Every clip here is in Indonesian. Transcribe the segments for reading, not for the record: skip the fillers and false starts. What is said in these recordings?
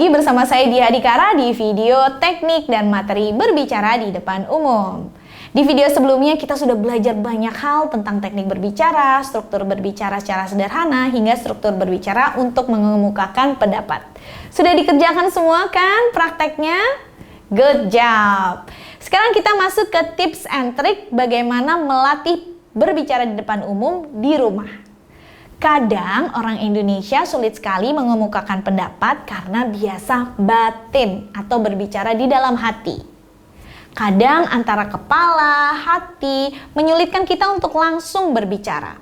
lagi bersama saya Dia Adhikara di video teknik dan materi berbicara di depan umum. Di video sebelumnya kita sudah belajar banyak hal tentang teknik berbicara, struktur berbicara secara sederhana, hingga struktur berbicara untuk mengemukakan pendapat. Sudah dikerjakan semua kan prakteknya? Good job! Sekarang kita masuk ke tips and trick bagaimana melatih berbicara di depan umum di rumah. Kadang orang Indonesia sulit sekali mengemukakan pendapat karena biasa batin atau berbicara di dalam hati. Kadang antara kepala, hati menyulitkan kita untuk langsung berbicara.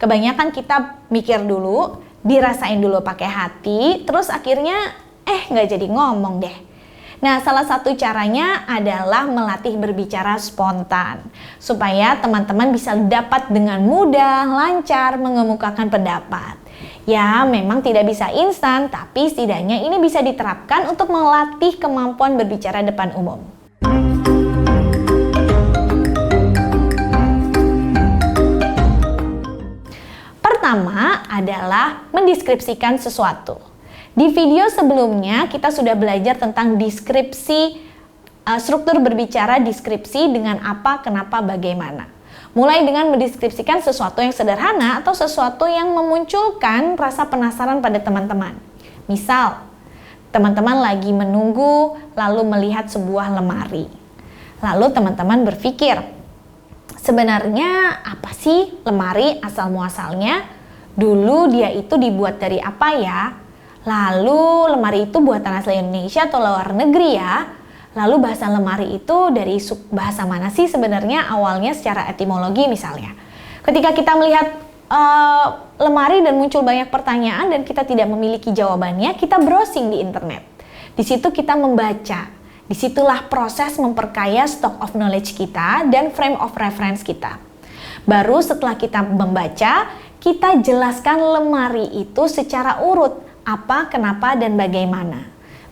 Kebanyakan kita mikir dulu, dirasain dulu pakai hati, terus akhirnya nggak jadi ngomong deh. Nah, salah satu caranya adalah melatih berbicara spontan, supaya teman-teman bisa dapat dengan mudah, lancar mengemukakan pendapat. Ya, memang tidak bisa instan, tapi setidaknya ini bisa diterapkan untuk melatih kemampuan berbicara depan umum. Pertama adalah mendeskripsikan sesuatu. Di video sebelumnya kita sudah belajar tentang deskripsi, struktur berbicara deskripsi dengan apa, kenapa, bagaimana. Mulai dengan mendeskripsikan sesuatu yang sederhana atau sesuatu yang memunculkan rasa penasaran pada teman-teman. Misal, teman-teman lagi menunggu lalu melihat sebuah lemari. Lalu teman-teman berpikir, sebenarnya apa sih lemari asal-muasalnya? Dulu dia itu dibuat dari apa ya? Lalu lemari itu buatan asli Indonesia atau luar negeri ya? Lalu bahasa lemari itu dari bahasa mana sih sebenarnya awalnya secara etimologi misalnya? Ketika kita melihat lemari dan muncul banyak pertanyaan dan kita tidak memiliki jawabannya, kita browsing di internet. Di situ kita membaca. Disitulah proses memperkaya stock of knowledge kita dan frame of reference kita. Baru setelah kita membaca, kita jelaskan lemari itu secara urut. Apa, kenapa, dan bagaimana.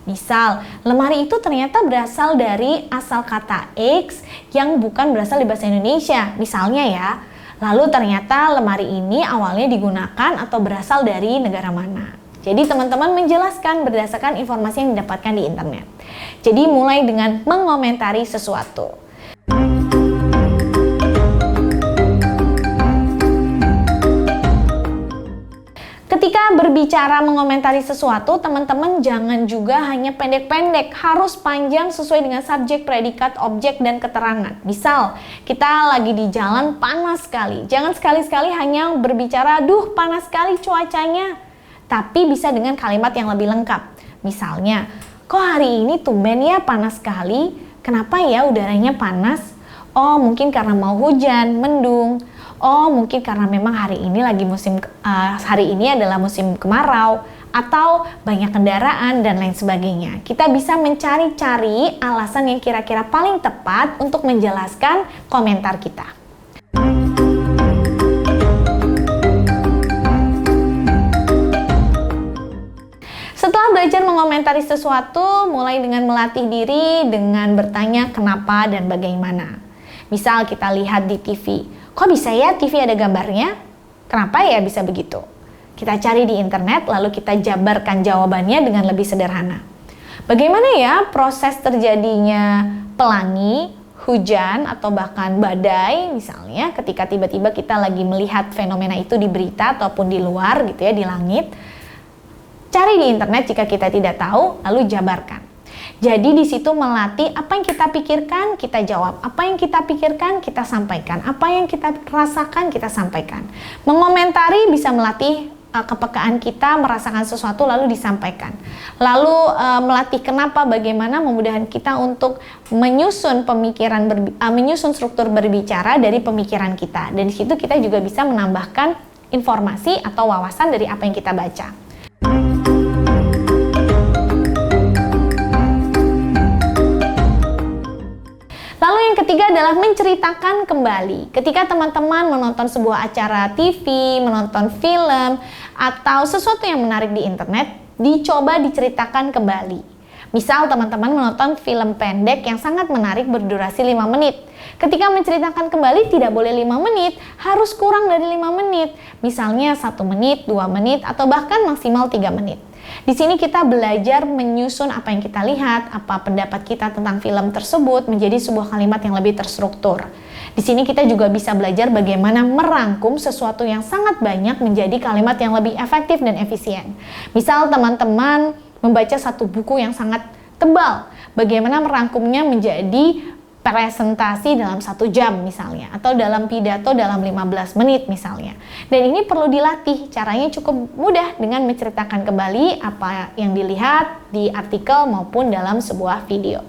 Misal, lemari itu ternyata berasal dari asal kata X yang bukan berasal dari bahasa Indonesia. Misalnya ya, lalu ternyata lemari ini awalnya digunakan atau berasal dari negara mana. Jadi teman-teman menjelaskan berdasarkan informasi yang didapatkan di internet. Jadi mulai dengan mengomentari sesuatu. Ketika berbicara mengomentari sesuatu, teman-teman jangan juga hanya pendek-pendek, harus panjang sesuai dengan subjek, predikat, objek, dan keterangan. Misal, kita lagi di jalan panas sekali. Jangan sekali-sekali hanya berbicara, "Duh, panas sekali cuacanya." Tapi bisa dengan kalimat yang lebih lengkap. Misalnya, "Kok hari ini tumben ya panas sekali? Kenapa ya udaranya panas? Oh, mungkin karena mau hujan, mendung. Oh, mungkin karena memang hari ini adalah musim kemarau atau banyak kendaraan dan lain sebagainya." Kita bisa mencari-cari alasan yang kira-kira paling tepat untuk menjelaskan komentar kita. Setelah belajar mengomentari sesuatu, mulai dengan melatih diri dengan bertanya kenapa dan bagaimana. Misal kita lihat di TV, kok bisa ya TV ada gambarnya? Kenapa ya bisa begitu? Kita cari di internet lalu kita jabarkan jawabannya dengan lebih sederhana. Bagaimana ya proses terjadinya pelangi, hujan, atau bahkan badai misalnya ketika tiba-tiba kita lagi melihat fenomena itu di berita ataupun di luar gitu ya, di langit. Cari di internet jika kita tidak tahu, lalu jabarkan. Jadi di situ melatih apa yang kita pikirkan, kita jawab. Apa yang kita pikirkan, kita sampaikan. Apa yang kita rasakan, kita sampaikan. Mengomentari bisa melatih kepekaan kita merasakan sesuatu lalu disampaikan. Lalu melatih kenapa, bagaimana memudahkan kita untuk menyusun menyusun struktur berbicara dari pemikiran kita. Dan di situ kita juga bisa menambahkan informasi atau wawasan dari apa yang kita baca. Lalu yang ketiga adalah menceritakan kembali. Ketika teman-teman menonton sebuah acara TV, menonton film, atau sesuatu yang menarik di internet, dicoba diceritakan kembali. Misal teman-teman menonton film pendek yang sangat menarik berdurasi 5 menit. Ketika menceritakan kembali tidak boleh 5 menit, harus kurang dari 5 menit. Misalnya 1 menit, 2 menit, atau bahkan maksimal 3 menit. Di sini kita belajar menyusun apa yang kita lihat, apa pendapat kita tentang film tersebut menjadi sebuah kalimat yang lebih terstruktur. Di sini kita juga bisa belajar bagaimana merangkum sesuatu yang sangat banyak menjadi kalimat yang lebih efektif dan efisien. Misal teman-teman membaca satu buku yang sangat tebal, bagaimana merangkumnya menjadi presentasi dalam 1 jam misalnya, atau dalam pidato dalam 15 menit misalnya. Dan ini perlu dilatih, caranya cukup mudah dengan menceritakan kembali apa yang dilihat di artikel maupun dalam sebuah video.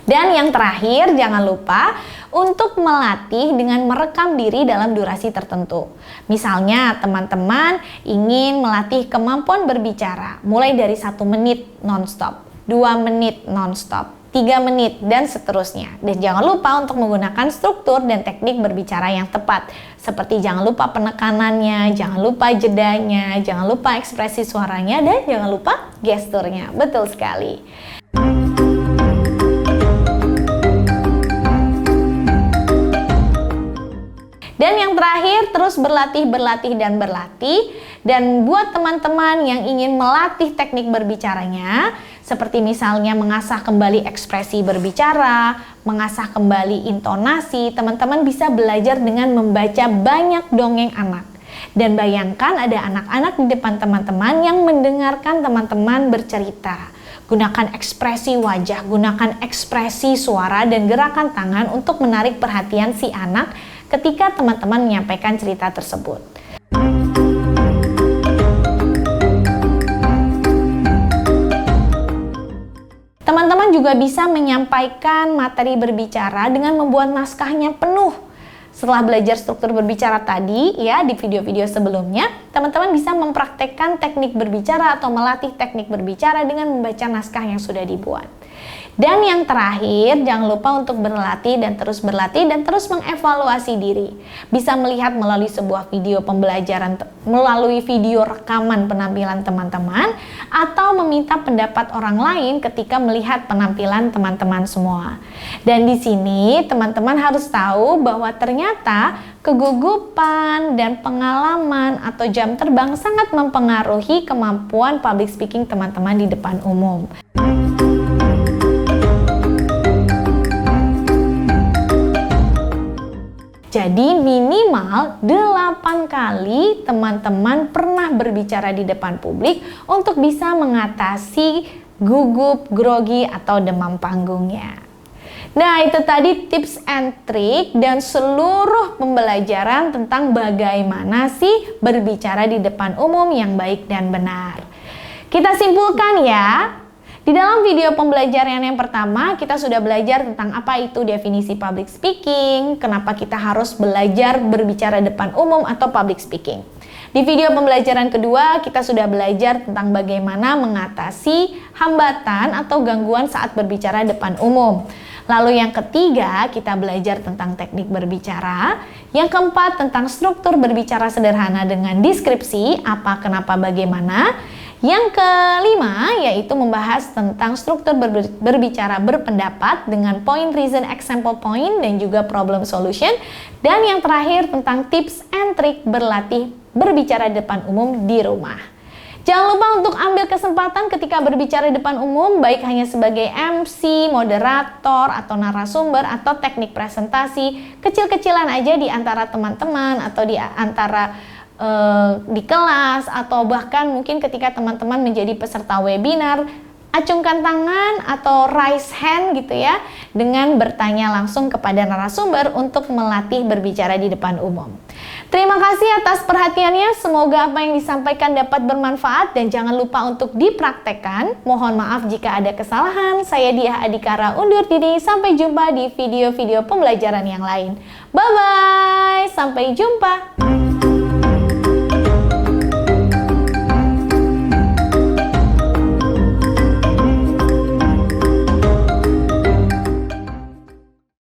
Dan yang terakhir, jangan lupa untuk melatih dengan merekam diri dalam durasi tertentu. Misalnya, teman-teman ingin melatih kemampuan berbicara mulai dari 1 menit non-stop, 2 menit non-stop, 3 menit, dan seterusnya. Dan jangan lupa untuk menggunakan struktur dan teknik berbicara yang tepat. Seperti jangan lupa penekanannya, jangan lupa jedanya, jangan lupa ekspresi suaranya, dan jangan lupa gesturnya. Betul sekali. Dan yang terakhir, terus berlatih dan buat teman-teman yang ingin melatih teknik berbicaranya, seperti misalnya mengasah kembali ekspresi berbicara, mengasah kembali intonasi, teman-teman bisa belajar dengan membaca banyak dongeng anak. Dan bayangkan ada anak-anak di depan teman-teman yang mendengarkan teman-teman bercerita. Gunakan ekspresi wajah, gunakan ekspresi suara dan gerakan tangan untuk menarik perhatian si anak ketika teman-teman menyampaikan cerita tersebut. Teman-teman juga bisa menyampaikan materi berbicara dengan membuat naskahnya penuh. Setelah belajar struktur berbicara tadi, ya di video-video sebelumnya, teman-teman bisa mempraktekkan teknik berbicara atau melatih teknik berbicara dengan membaca naskah yang sudah dibuat. Dan yang terakhir, jangan lupa untuk berlatih dan terus mengevaluasi diri. Bisa melihat melalui sebuah video pembelajaran, melalui video rekaman penampilan teman-teman, atau meminta pendapat orang lain ketika melihat penampilan teman-teman semua. Dan di sini teman-teman harus tahu bahwa ternyata kegugupan dan pengalaman atau jam terbang sangat mempengaruhi kemampuan public speaking teman-teman di depan umum. Jadi minimal 8 kali teman-teman pernah berbicara di depan publik untuk bisa mengatasi gugup, grogi, atau demam panggungnya. Nah, itu tadi tips and trick dan seluruh pembelajaran tentang bagaimana sih berbicara di depan umum yang baik dan benar. Kita simpulkan ya. Di dalam video pembelajaran yang pertama, kita sudah belajar tentang apa itu definisi public speaking, kenapa kita harus belajar berbicara depan umum atau public speaking. Di video pembelajaran kedua, kita sudah belajar tentang bagaimana mengatasi hambatan atau gangguan saat berbicara depan umum. Lalu yang ketiga, kita belajar tentang teknik berbicara. Yang keempat, tentang struktur berbicara sederhana dengan deskripsi, apa, kenapa, bagaimana. Yang kelima, yaitu membahas tentang struktur berbicara berpendapat dengan point, reason, example point, dan juga problem solution. Dan yang terakhir, tentang tips and trick berlatih berbicara di depan umum di rumah. Jangan lupa untuk ambil kesempatan ketika berbicara di depan umum, baik hanya sebagai MC, moderator, atau narasumber, atau teknik presentasi, kecil-kecilan aja di antara teman-teman, atau di antara di kelas, atau bahkan mungkin ketika teman-teman menjadi peserta webinar, acungkan tangan atau raise hand gitu ya, dengan bertanya langsung kepada narasumber untuk melatih berbicara di depan umum. Terima kasih atas perhatiannya, semoga apa yang disampaikan dapat bermanfaat dan jangan lupa untuk dipraktekkan. Mohon maaf jika ada kesalahan. Saya Diah Adhikara undur diri, sampai jumpa di video-video pembelajaran yang lain. Bye-bye, sampai jumpa.